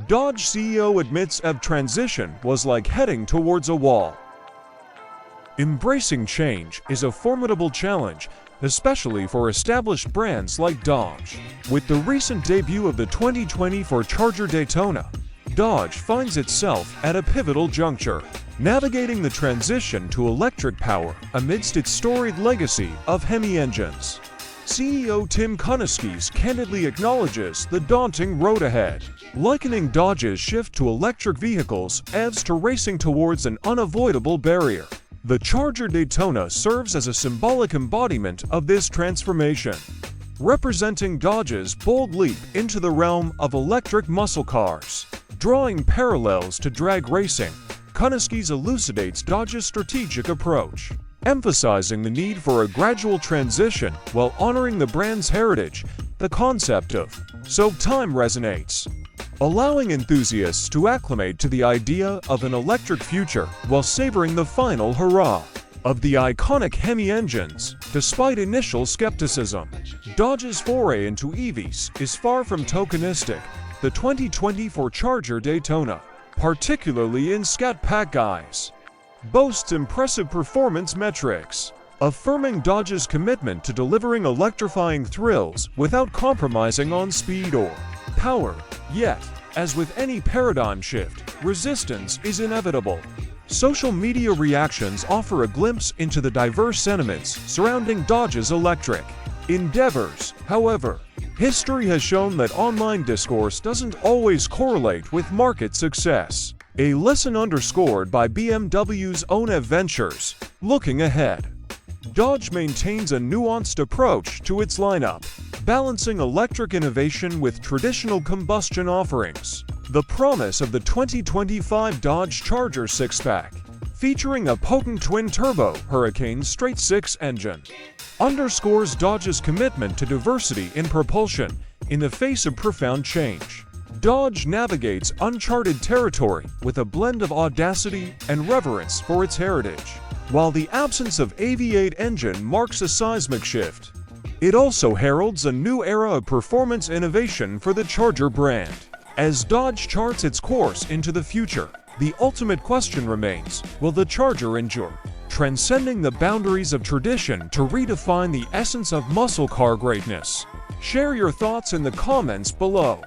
Dodge CEO admits EV transition was like heading towards a wall. Embracing change is a formidable challenge, especially for established brands like Dodge. With the recent debut of the 2024 Charger Daytona, Dodge finds itself at a pivotal juncture, navigating the transition to electric power amidst its storied legacy of Hemi engines. CEO Tim Kuniskis candidly acknowledges the daunting road ahead, likening Dodge's shift to electric vehicles EVs to racing towards an unavoidable barrier. The Charger Daytona serves as a symbolic embodiment of this transformation, representing Dodge's bold leap into the realm of electric muscle cars. Drawing parallels to drag racing, Kuniskis elucidates Dodge's strategic approach, emphasizing the need for a gradual transition while honoring the brand's heritage. The concept of "so time" resonates, allowing enthusiasts to acclimate to the idea of an electric future while savoring the final hurrah of the iconic Hemi engines. Despite initial skepticism, Dodge's foray into EVs is far from tokenistic. The 2024 Charger Daytona, particularly in Scat Pack guise, boasts impressive performance metrics, affirming Dodge's commitment to delivering electrifying thrills without compromising on speed or power. Yet, as with any paradigm shift, resistance is inevitable. Social media reactions offer a glimpse into the diverse sentiments surrounding Dodge's electric endeavors. However, history has shown that online discourse doesn't always correlate with market success, a lesson underscored by BMW's own EV ventures. Looking ahead, Dodge maintains a nuanced approach to its lineup, balancing electric innovation with traditional combustion offerings. The promise of the 2025 Dodge Charger 6-pack, featuring a potent twin-turbo Hurricane Straight 6 engine, underscores Dodge's commitment to diversity in propulsion in the face of profound change. Dodge navigates uncharted territory with a blend of audacity and reverence for its heritage. While the absence of a V8 engine marks a seismic shift, it also heralds a new era of performance innovation for the Charger brand. As Dodge charts its course into the future, the ultimate question remains: will the Charger endure, transcending the boundaries of tradition to redefine the essence of muscle car greatness? Share your thoughts in the comments below.